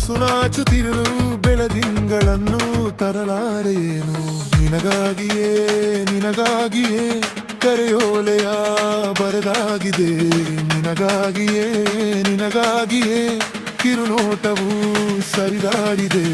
ತುಸು ನಾಚುತ್ತಿರಲು ಬೆಳದಿಂಗಳನ್ನು ತರಲಾರೇನು. ನಿನಗಾಗಿಯೇ ನಿನಗಾಗಿಯೇ ಕರೆಯೋಲೆಯ ಬರೆದಾಗಿದೆ. ನಿನಗಾಗಿಯೇ ನಿನಗಾಗಿಯೇ ಕಿರುನೋಟವು ಸರಿದಾಡಿದೆ.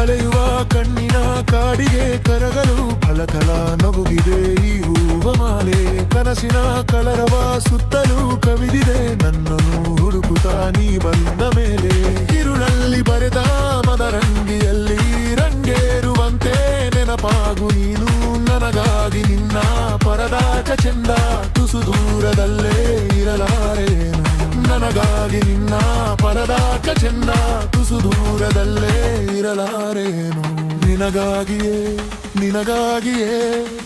ಅಲೆಯುವ ಕಣ್ಣಿನ ಕಾಡಿಗೆ ಕರಗಲು ಫಲಕಲ ನಗುಗಿದೆ ಈ ಹೂವ ಮಾಲೆ. ಕನಸಿನ ಕಲರವ ಸುತ್ತಲೂ ಕವಿದಿದೆ ನನ್ನನ್ನು ಹುಡುಕುತ್ತಾ ನೀ ಬಂದ ಮೇಲೆ. ഇരുಳಲ್ಲಿ ಬರೆದ ಮದರಂಗಿಯಲ್ಲಿ ರಂಗೇರುವಂತೆ ನೆನಪಾಗು ನೀನು ನನಗಾಗಿ. ನಿನ್ನ ಪರದಾಟ ಚೆಂದ ತುಸು ದೂರದಲ್ಲೇ ಇರಲಾರೇನು. ನನಗಾಗಿ ನಿನ್ನ ಪರದಾಟ ಚೆಂದ ತುಸು ದೂರದಲ್ಲೇ ಇರಲಾರೇನು. ನಿನಗಾಗಿಯೇ ನಿನಗಾಗಿಯೇ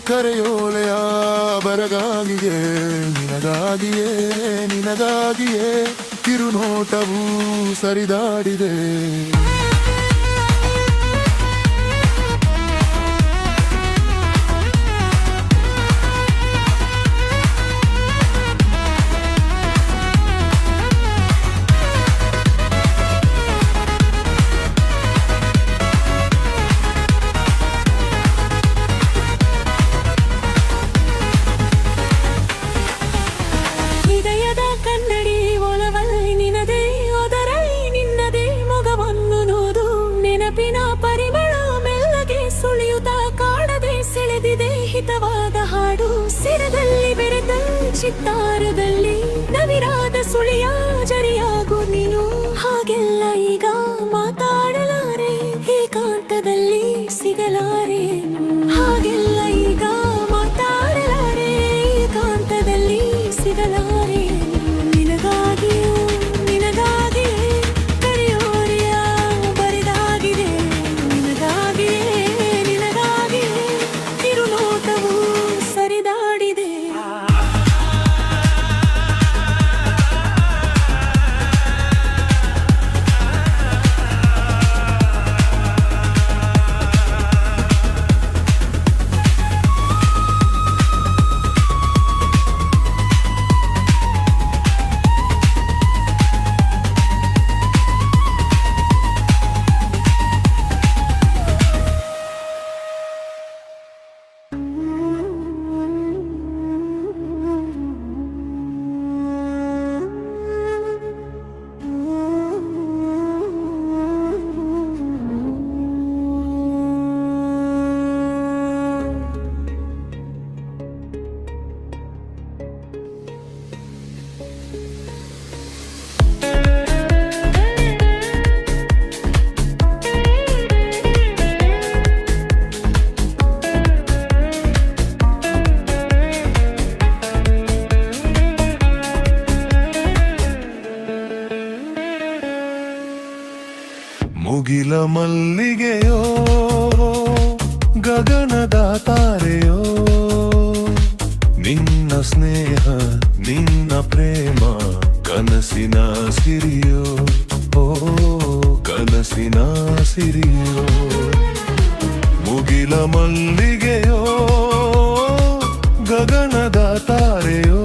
ಕರೆಯೋಲೆಯ ಬರಗಾಗಿಯೇ. ನಿನಗಾಗಿಯೇ ನಿನಗಾಗಿಯೇ ಕಿರುನೋಟವು ಸರಿದಾಡಿದೆ. ನೆನಪಿನ ಪರಿಮಳ ಮೆಲ್ಲಗೆ ಸುಳಿಯುತ್ತ ಕಾಡದೆ ಸೆಳೆದಿದೆ ಹಿತವಾದ ಹಾಡು. ಸಿರದಲ್ಲಿ ಬೆರೆತ ಚಿತ್ತಾರದಲ್ಲಿ ನವಿರಾದ ಸುಳಿಯ ಜರಿಯಾಗು ನೀನು. ಹಾಗೆಲ್ಲ ಈಗ ಮಾತಾಡಲಾರೆ ಏಕಾಂತದಲ್ಲಿ ಸಿಗಲಾರೆ. ಹಾಗೆಲ್ಲ ಈಗ ಮಾತಾಡಲಾರೆ ಏಕಾಂತದಲ್ಲಿ ಸಿಗಲಾರೆ. ನಿನಗಾಗಿಯೂ ನಿನಗಾಗಿಯೇ ಕರೆಯೋರೆಯ ಬರೆದಾಗಿದೆ. ನಿನಗಾಗಿಯೇ ನಿನಗಾಗಿಯೇ ಕಿರುನೋಟವು ಸರಿದಾಡಿದೆ. ಮುಗಿಲ ಮಲ್ಲಿಗೆಯೋ ಗಗನದ ತಾರೆಯೋ ನಿನ್ನ ಸ್ನೇಹ ನಿನ್ನ ಪ್ರೇಮ ಕನಸಿನ ಸಿರಿಯೋ. ಓ ಕನಸಿನ ಸಿರಿಯೋ. ಮುಗಿಲ ಮಲ್ಲಿಗೆಯೋ ಗಗನದ ತಾರೆಯೋ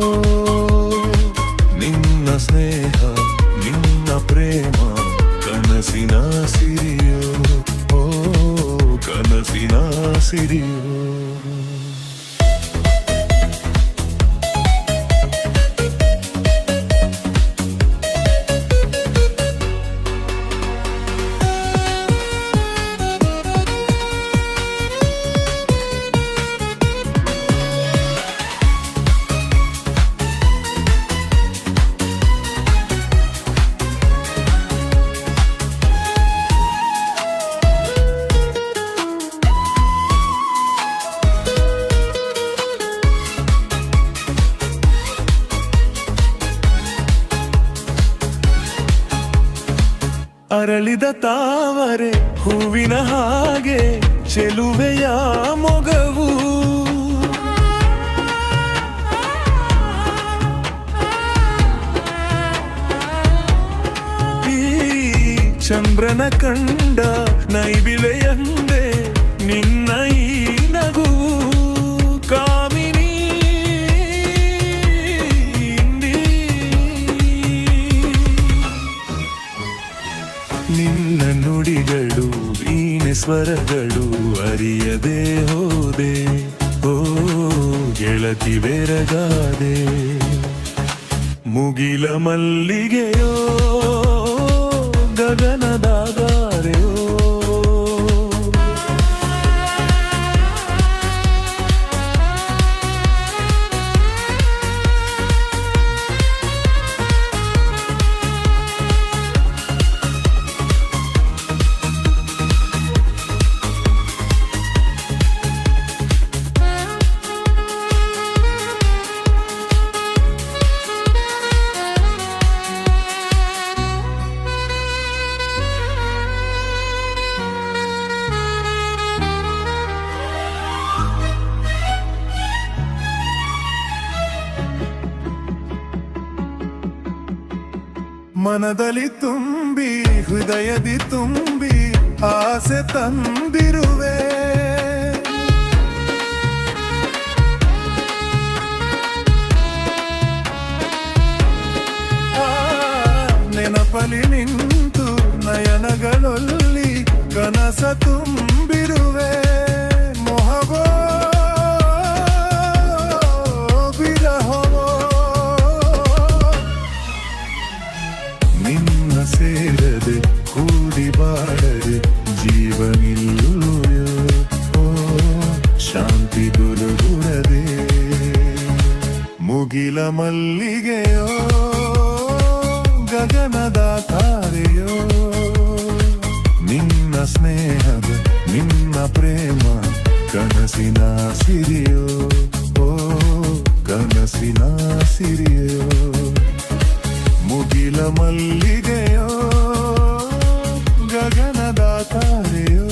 ನಿನ್ನ ಸ್ನೇಹ ನಿನ್ನ ಪ್ರೇಮ ಕನಸಿನ ಸಿರಿಯೋ. ಓ ಕನಸಿನ ಸಿರಿಯೋ. ಅರಳಿದ ತಾವರೆ ಹೂವಿನ ಹಾಗೆ ಚೆಲುವೆಯ ಮೊಗವು. ಈ ಚಂದ್ರನ ಕಂಡ ನೈಬಿಳೆಯಂದೆ ನಿನ್ನ ಈ ನಗುವು. ಕಾಮಿನಿ ನಿನ್ನ ನುಡಿಗಳು ವೀಣೆ ಸ್ವರಗಳು ಅರಿಯದೆ ಹೋದೆ. ಓ ಗೆಳತಿ ಬೆರಗಾದೆ. ಮುಗಿಲ ಮಲ್ಲಿಗೆಯೋ ಗಗನದಾಗಾರೆಯೋ. ಮನದಲ್ಲಿ ತುಂಬಿ ಹೃದಯದಿ ತುಂಬಿ ಆಸೆ ತಂದಿರುವೆ. ನೆನಪಲಿ ನಿಂತು ನಯನಗಳಲ್ಲಿ ಕನಸ ತುಂಬಿರುವೆ. ಮೊಹಬೋ ನಿನ್ನ ಸೇರದೆ ಕೂಡಿ ಬಾಳದೆ ಜೀವನಿಲ್ಲುಯೋ. ಓ ಶಾಂತಿ ಗುರುಗುರದೆ. ಮುಗಿಲ ಮಲ್ಲಿಗೆಯೋ ಗಗನದ ತಾರೆಯೋ. ನಿನ್ನ ಸ್ನೇಹದ ನಿನ್ನ ಪ್ರೇಮ ಕನಸಿನ ಸಿರಿಯೋ. ಓ ಕನಸಿನ ಸಿರಿಯೋ. ಮುಗಿಲ ಮಲ್ಲಿಗೆಯೋ ಗಗನದ ತಾರೆಯೋ.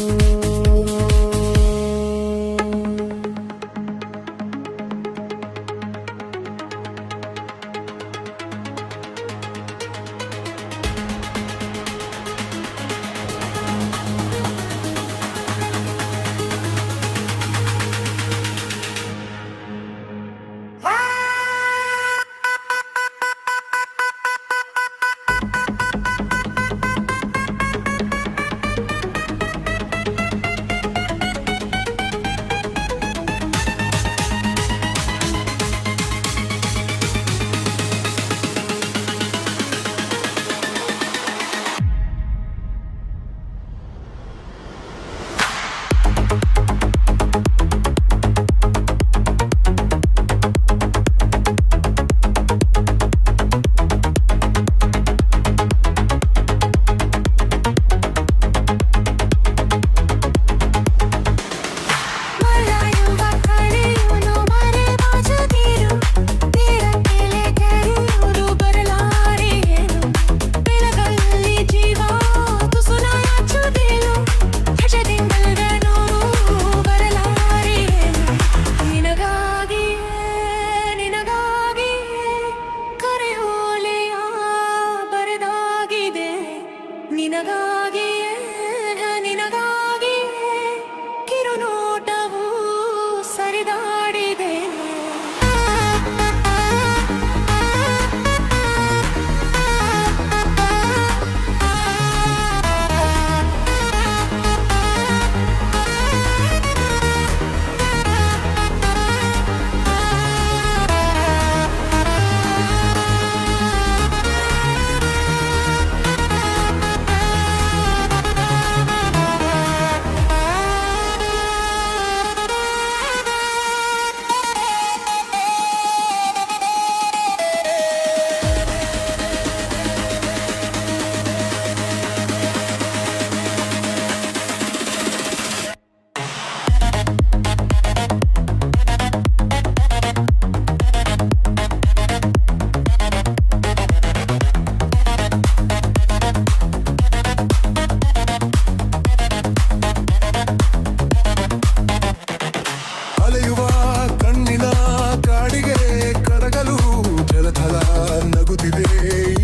ಹುಡುಗುತ್ತಿದೆ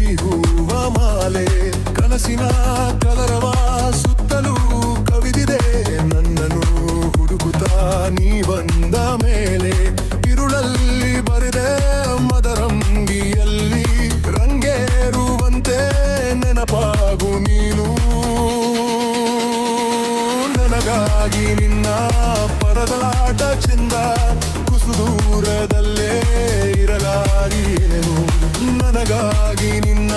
ಈ ಹೂವ ಮಾಲೆ ಕನಸಿನ ಕಲರವ ಸುತ್ತಲೂ ಕವಿದಿದೆ ನನ್ನನ್ನು ಹುಡುಕುತ್ತಾ ನೀ ಬಂದ ಮೇಲೆ ഇരുളಲ್ಲಿ ಬರೆದೆ ಮದರಂಗಿಯಲ್ಲಿ ರಂಗೇರುವಂತೆ ನೆನಪಾಗು ನೀನು ನನಗಾಗಿ ನಿನ್ನ ಪರದಾಟ ಚೆಂದ ಕುಸುದೂರದಲ್ಲೇ ಇರಲಾರಿಯೇನು ನನಗಾಗಿ ನಿನ್ನ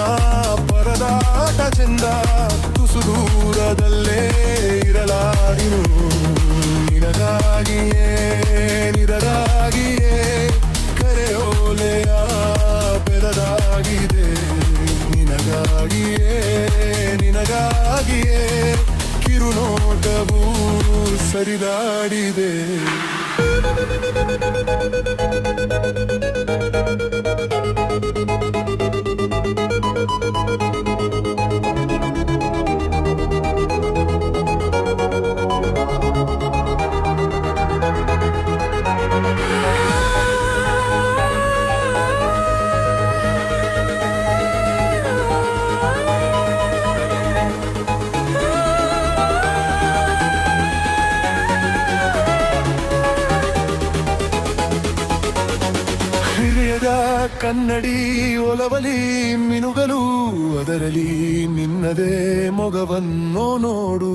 ಪರದಾಟ ಚೆಂದ ತುಸುದೂರದಲ್ಲೇ ಇರಲಾರಿನು ನಿನಗಾಗಿಯೇ ನಿರರಾಗಿಯೇ ಕರೆಯೋಲೆಯ ಬೆರದಾಗಿದೆ ನಿನಗಾಗಿಯೇ ಕಿರುನೋಟವು ಸರಿದಾಡಿದೆ ಹೃದಯದ ಕನ್ನಡಿ ಒಲವಲಿ ಮಿನುಗಲು ಅದರಲ್ಲಿ ನಿನ್ನದೇ ಮೊಗವನ್ನು ನೋಡು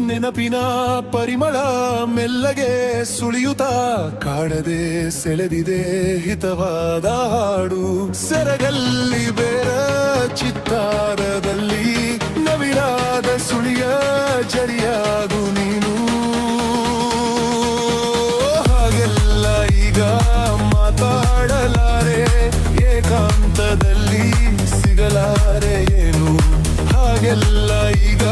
ನೆನಪಿನ ಪರಿಮಳ ಮೆಲ್ಲಗೆ ಸುಳಿಯುತ್ತಾ ಕಾಡದೆ ಸೆಳೆದಿದೆ ಹಿತವಾದ ಹಾಡು ಸೆರಗಲ್ಲಿ ಬೇರ ಚಿತ್ತಾರದಲ್ಲಿ ನವಿರಾದ ಸುಳಿಯ ಜರಿಯಾಗು ನೀನು ಹಾಗೆಲ್ಲ ಈಗ ಮಾತಾಡಲಾರೆ ಏಕಾಂತದಲ್ಲಿ ಸಿಗಲಾರೆ ಏನು ಹಾಗೆಲ್ಲ ಈಗ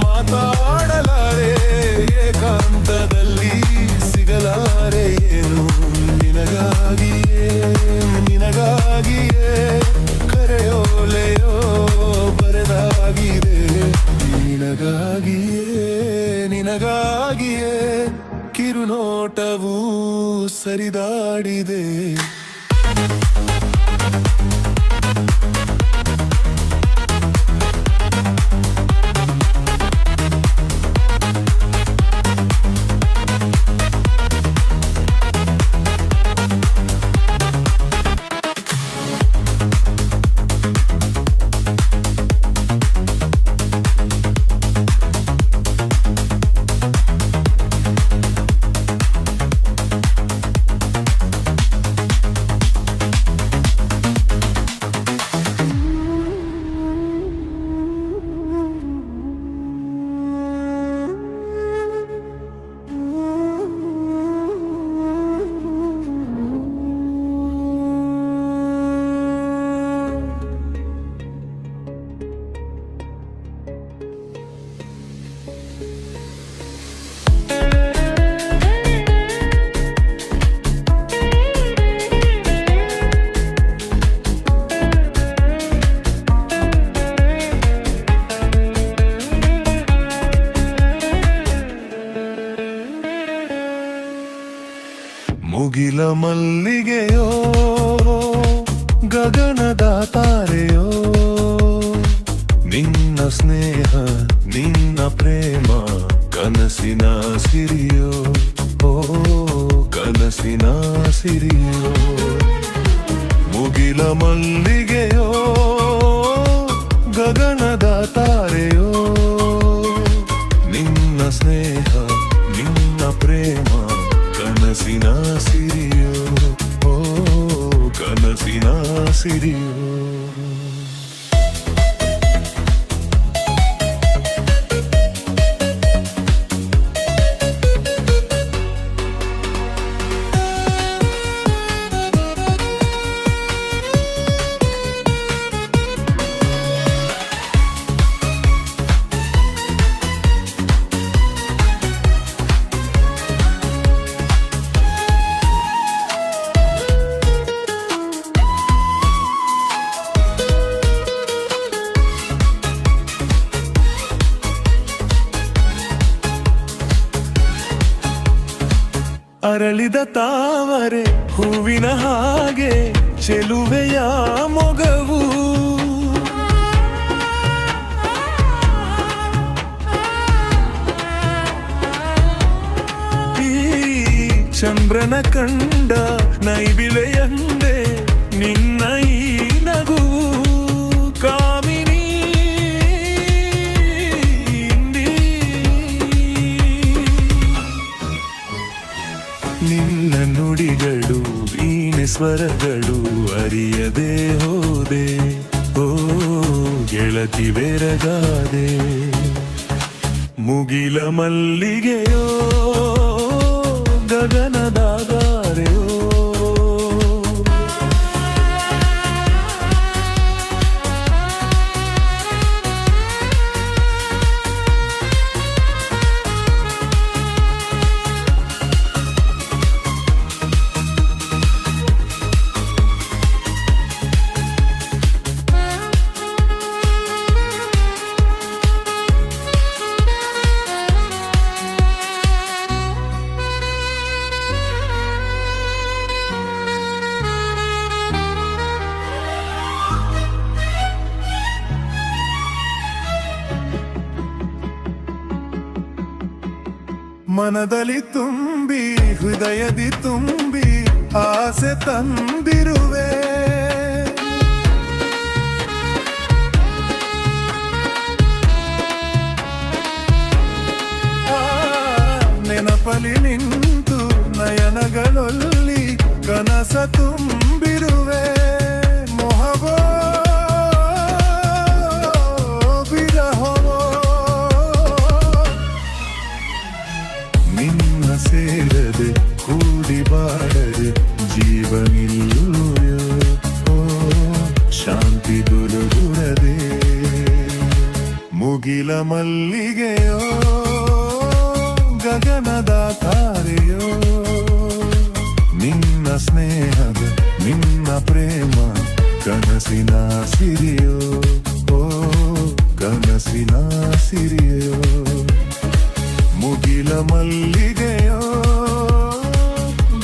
ಮಾತಾಡಲಾರೆ ಏಕಾಂತದಲ್ಲಿ ಸಿಗಲಾರೆ ಏನು ನಿನಗಾಗಿಯೇ ಕರೆಯೋಲೆಯೋ ಬರೆದಾಗಿದೆ ನಿನಗಾಗಿಯೇ ಕಿರುನೋಟವು ಸರಿದಾಡಿದೆ ಮುಗಿಲ ಮಲ್ಲಿಗೆಯೋ ಗಗನದ ತಾರೆಯೋ ನಿನ್ನ ಸ್ನೇಹ ನಿನ್ನ ಪ್ರೇಮ ಕನಸಿನ ಸಿರಿಯೋ ಓ ಕನಸಿನ ಸಿರಿಯೋ ಮುಗಿಲ ಮಲ್ಲಿಗೆಯೋ ಗಗನದ ತಾರೆಯೋ ನಿನ್ನ ಸ್ನೇಹ ನಿನ್ನ ಪ್ರೇಮ ಕನಸಿನ ಸಿರಿಯೋ ಓ ಕನಸಿನ ಸಿರಿಯೋ ಅರಳಿದ ತಾವರೆ ಹೂವಿನ ಹಾಗೆ ಚೆಲುವೆಯ ಮೊಗವು. ಈ ಚಂದ್ರನ ಕಂಡ ನೈಬಿಳೆಯಂದೆ ನಿನ್ನ ಈ ನಗುವು. ಕಾಮಿನಿ ನಿನ್ನ ನುಡಿಗಳು ವೀಣೆ ಸ್ವರಗಳು ಅರಿಯದೆ ಹೋದೆ. ಓ ಗೆಳತಿ ಬೆರಗಾದೆ. ಮುಗಿಲ ಮಲ್ಲಿಗೆಯೋ ಗಗನದಾಗಾರೆಯೋ. ಮನದಲ್ಲಿ ತುಂಬಿ ಹೃದಯದಿ ತುಂಬಿ ಆಸೆ ತಂದಿರುವೆ. ನೆನಪಲಿ ನಿಂತು ನಯನಗಳಲ್ಲಿ ಕನಸ ತುಂಬಿರುವೆ. ಮೊಹಬೋ ಸೇರದೆ ಕೂಡಿ ಬಾಡದೆ ಜೀವನಿಲ್ಲುಯೋ. ಓ ಶಾಂತಿ ದುರುಗುರದೆ. ಮುಗಿಲ ಮಲ್ಲಿಗೆಯೋ ಗಗನದ ತಾರೆಯೋ. ನಿನ್ನ ಸ್ನೇಹದ ನಿನ್ನ ಪ್ರೇಮ ಕನಸಿನ ಸಿರಿಯೋ. ಓ ಕನಸಿನ ಸಿರಿಯೋ. ಮುಗಿಲ ಮಲ್ಲಿಗೆಯೋ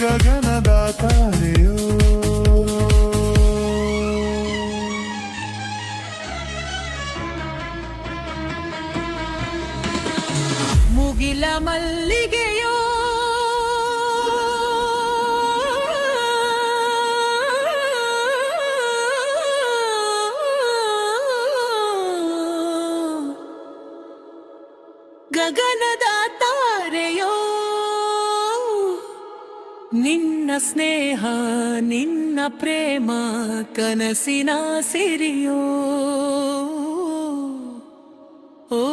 ಗಗನದ ತಾರೆಯೋ. ಮುಗಿಲ ಮಲ್ಲಿಗೆಯೋ ಗಗನದ ತಾರೆಯೋ. ನಿನ್ನ ಸ್ನೇಹ ನಿನ್ನ ಪ್ರೇಮ ಕನಸಿನ ಸಿರಿಯೋ. ಓ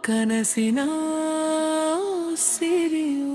ಕನಸಿನ ಸಿರಿಯೋ.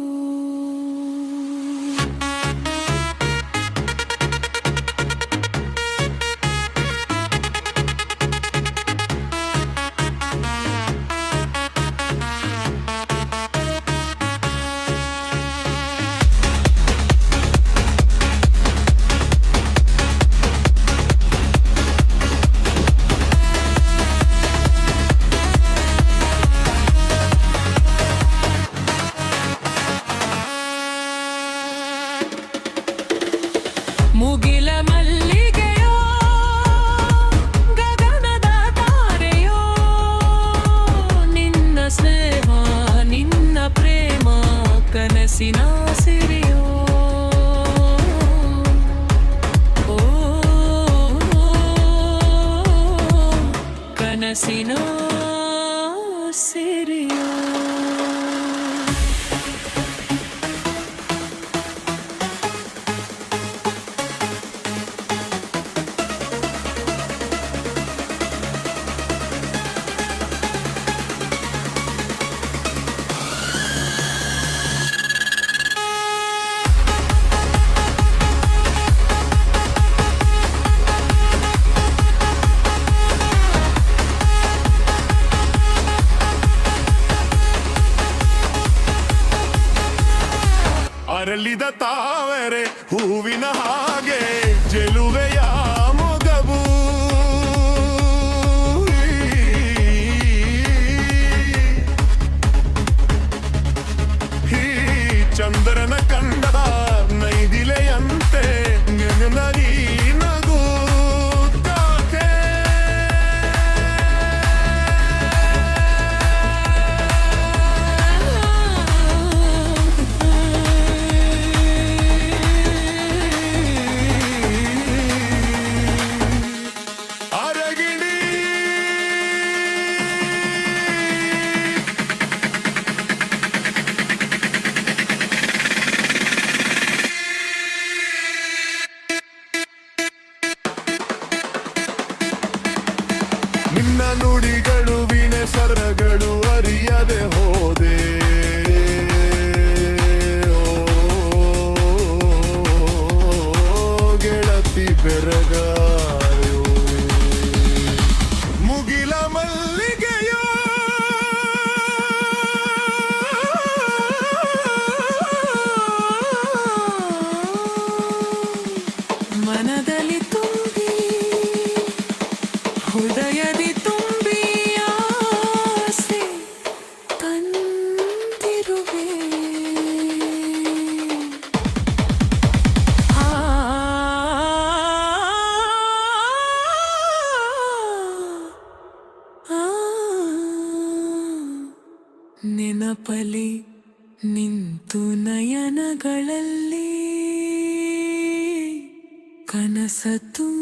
ಮುಗಿಲ ಮಲ್ಲಿಗೆಯೋ ಗಗನದ ತಾರೆಯೋ. ನಿನ್ನ ಸ್ನೇಹ ನಿನ್ನ ಪ್ರೇಮ ಕನಸಿನ ಸಿರಿಯೋ. ಓ ಕನಸಿನ ಸಿರಿಯೋ. ಅರಳಿದ ತಾವರೆ ಹೂವಿನ ಹಾಗೆ ಚೆಲುವೆಯ ಮೊಗವು. ಇರುವೆ ನೆನಪಲಿ ನಿಂತು ನಯನಗಳಲ್ಲಿ ಕನಸ ತುಂಬಿರುವೆ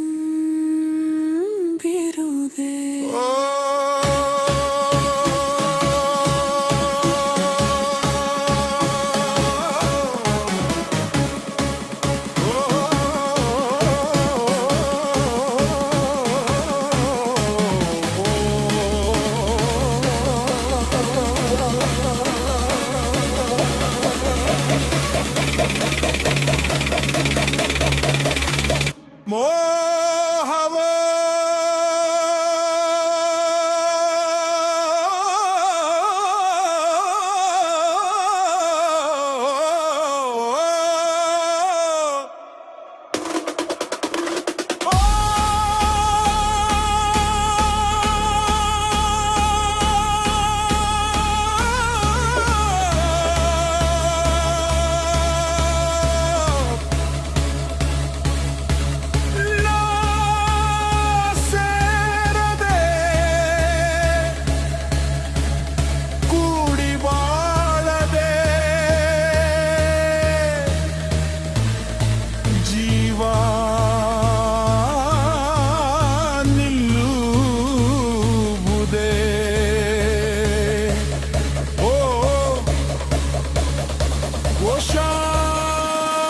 ಮೋಹವ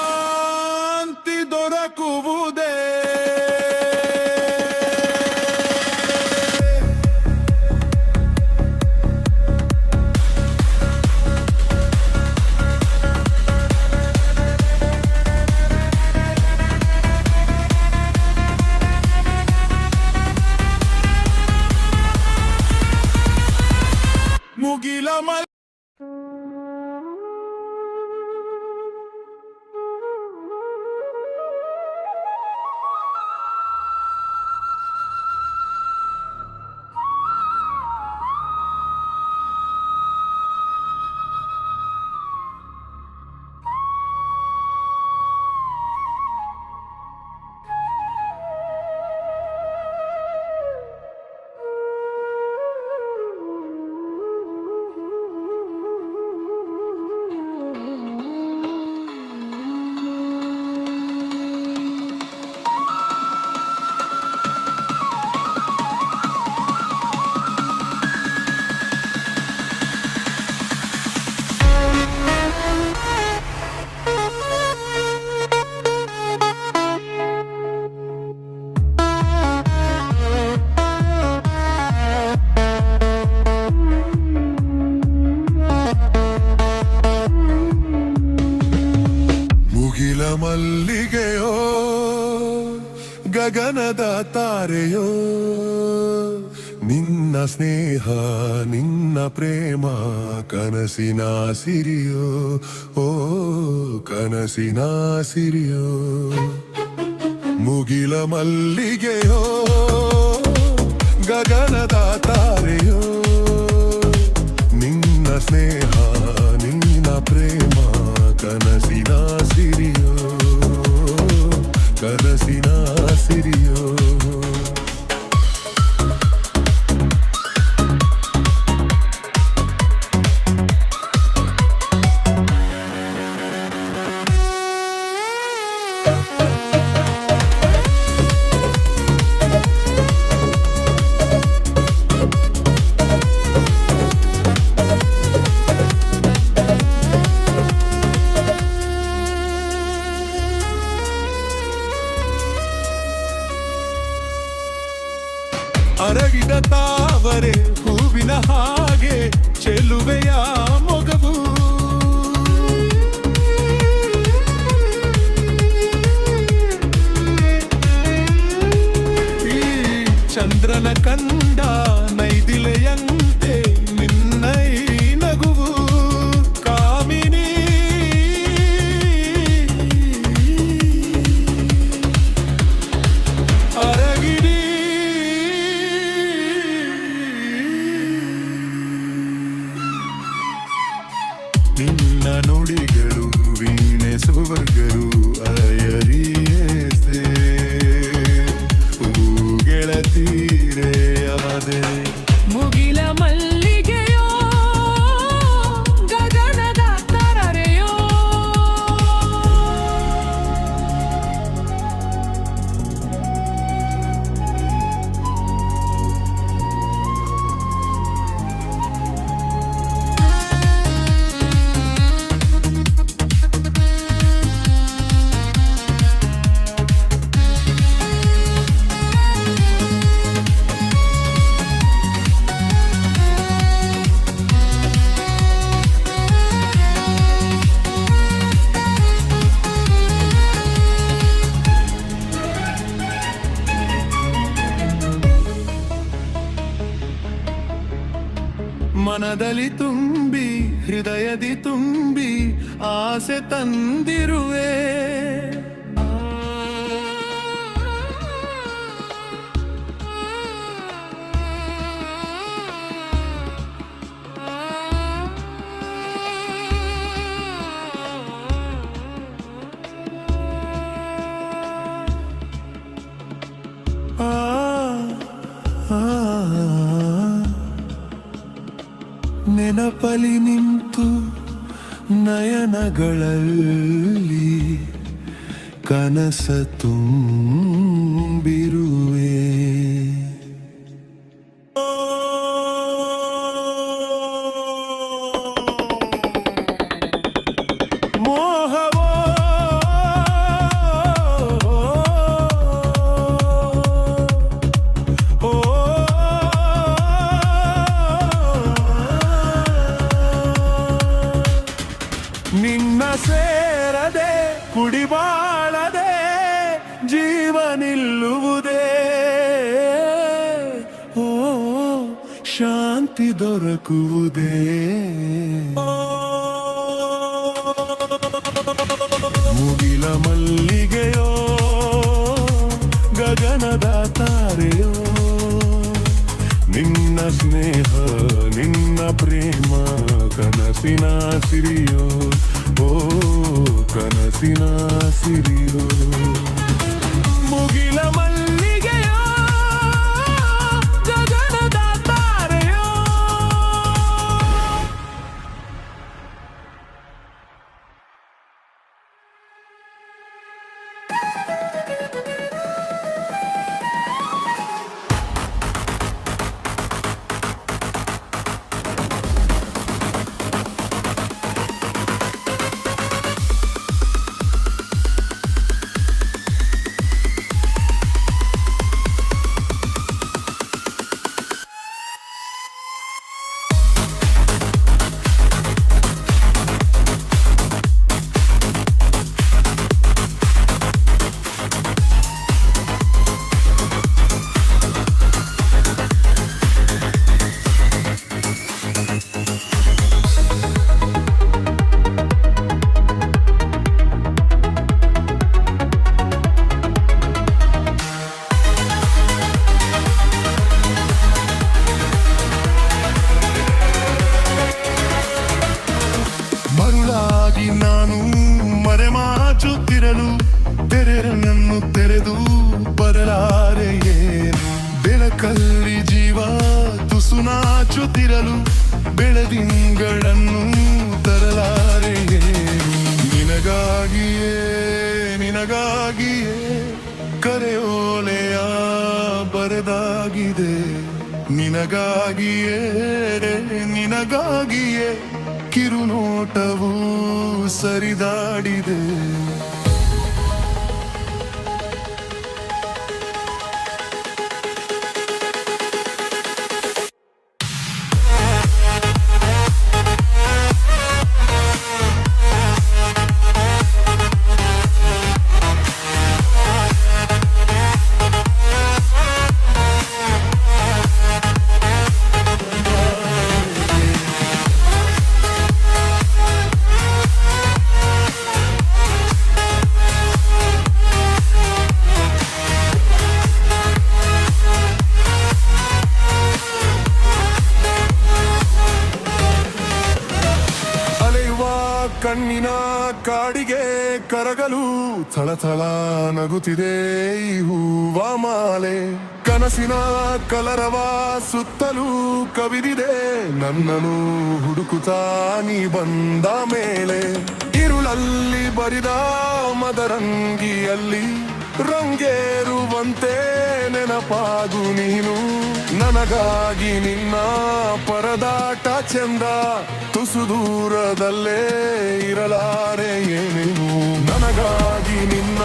ಶಾಂತಿ ದೊರಕುವುದೇ ಮುಗಿಲ ಮಲ್ಲಿಗೆಯೋ ಗಗನದ ತಾರೆಯೋ ನಿನ್ನ ಸ್ನೇಹ ನಿನ್ನ ಪ್ರೇಮ ಕನಸಿನ ಸಿರಿಯೋ ಓ ಕನಸಿನ ಸಿರಿಯೋ ಮುಗಿಲ ಮಲ್ಲಿಗೆಯೋ ಗಗನದ ತಾರೆಯೋ ನಿನ್ನ ಸ್ನೇಹ ನಿನ್ನ ಪ್ರೇಮ ಕನಸಿನ ಸಿರಿಯೋ ಕನಸಿನ ಸಿರಿಯೋ ಅರಗಿದ ತಾವರೆ ಹೂವಿನ ಹಾಗೆ ಚೆಲುವೆಯ ಮೊಗವು ಈ ಚಂದ್ರನ ಕಂಡ ನೈದಿಲೆಯಂತೆ ನಿನ್ನ ಈ ನಗುವು ಕಾಮಿನಿ ಅರಗಿರಿ ನಿನ್ನ ನುಡಿಗಳು ವೀಣೆ ಸುವರ್ಗರು ಅಯರಿಯೇಸೆ ಗೆಳತೀರೆಯಾದೆ ಮುಗಿಲ ಮಲ್ಲಿಗೆಯೋ ಗಗನದ ತರರೆಯೋ ಮನದಲ್ಲಿ ತುಂಬಿ ಹೃದಯದಿ ತುಂಬಿ ಆಸೆ ತಂದಿರುವೆ ಆ ಆ ನೆನಪಲಿ ನಿಂತು ನಯನಗಳಲ್ಲಿ ಕನಸ ತುಂಬಿರುವೆ ಮೋಹವೋ ನಿನ್ನ ಸೇರದೆ ಕುಡಿಬಾಳದೆ ಜೀವ ನಿಲ್ಲುವುದೇ ಓ ಶಾಂತಿ ದೊರಕುವುದೇ ಮುಗಿಲ ಮಲ್ಲಿಗೆಯೋ ಗಗನದ ತಾರೆಯೋ ನಿನ್ನ ಸ್ನೇಹ ನಿನ್ನ ಪ್ರೇಮ ಕನಸಿನ ಸಿರಿಯೋ ಓ ಕನಸಿನ ಸಿರಿಯೋ ಮುಗಿಲ ಮಲ್ಲಿಗೆಯೋ ಗಗನದ ತಾರೆಯೋ ಮರುಳಾಗಿ ನಾನು ಮರೆಮಾಚುತ್ತಿರಲು ತೆರೆರನನ್ನು ತೆರೆದು ಬರಲಾರೆ ಏನು ಬೆಳಕಲ್ಲಿ ಜೀವ ತುಸು ನಾಚುತ್ತಿರಲು ಬೆಳದಿಂಗಳನ್ನು ತರಲಾರೆ ಏನು ನಿನಗಾಗಿಯೇ ನಿನಗಾಗಿಯೇ ಕರೆಯೋಲೆಯ ಬರೆದಾಗಿದೆ ನಿನಗಾಗಿಯೇ ನಿನಗಾಗಿಯೇ ಕಿರುನೋಟವು ಸರಿದಾಡಿದೆ ಕಣ್ಣಿನ ಕಾಡಿಗೆ ಕರಗಲು ಥಳಥಳ ನಗುತ್ತಿದೆ ಈ ಹೂವ ಮಾಲೆ ಕನಸಿನ ಕಲರವ ಸುತ್ತಲೂ ಕವಿದಿದೆ ನನ್ನನು ಹುಡುಕುತ್ತಾ ನೀ ಬಂದ ಮೇಲೆ ഇരുളಲ್ಲಿ ಬರಿದ ಮದರಂಗಿಯಲ್ಲಿ ರಂಗೇರುವಂತೆ ನೆನಪಾಗು ನೀನು ನನಗಾಗಿ ನಿನ್ನ ಪರದಾಟ ಚಂದ ತುಸು ದೂರದಲ್ಲೇ ಇರಲಾರೆ ಏನೇನು ನನಗಾಗಿ ನಿನ್ನ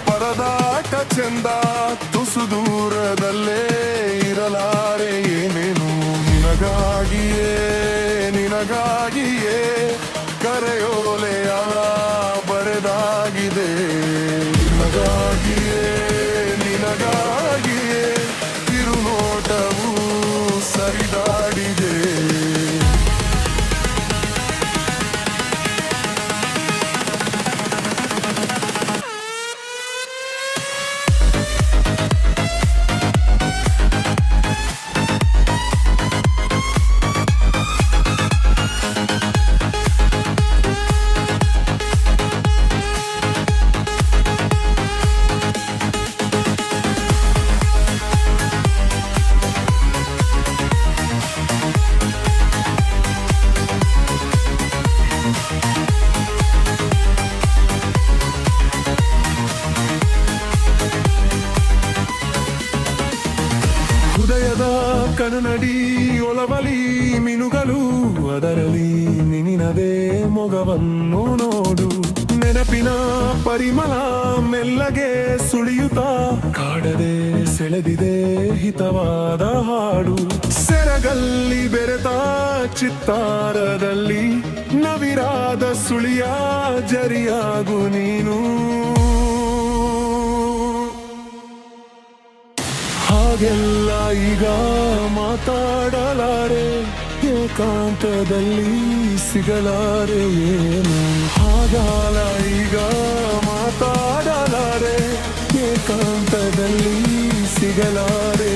ಪರದಾಟ ಚಂದ ತುಸು ದೂರದಲ್ಲೇ ಇರಲಾರೆ ಏನೇನು ನಿನಗಾಗಿಯೇ ನಿನಗಾಗಿಯೇ ಕರೆಯೋಲೆಯ ಬರೆದಾಗಿದೆ ನಿನಗಾಗಿಯೇ ನಿನಗಾಗಿಯೇ ತಿರುನೋಟವು ಸರಿದಾಡಿದೆ ಹೃದಯದ ಕನ್ನಡಿ ಒಲವಲಿ ಮಿನುಗಲು ಅದರಲ್ಲಿ ನಿನ್ನದೇ ಮೊಗವನ್ನು ನೋಡು ನೆನಪಿನ ಪರಿಮಳ ಮೆಲ್ಲಗೆ ಸುಳಿಯುತ್ತಾ ಕಾಡದೆ ಸೆಳೆದಿದೆ ಹಿತವಾದ ಹಾಡು ಸೆರಗಲ್ಲಿ ಬೆರೆತ ಚಿತ್ತಾರದಲ್ಲಿ ನವಿರಾದ ಸುಳಿಯ ಜರಿಯಾಗು ನೀನು ಹಾಗೆಲ್ಲ ಈಗ ಮಾತಾಡಲಾರೆ ಏಕಾಂತದಲ್ಲಿ ಸಿಗಲಾರೆ ಏನು ಹಾಗಾಲ ಈಗ ಮಾತಾಡಲಾರೆ ಏಕಾಂತದಲ್ಲಿ ಸಿಗಲಾರೆ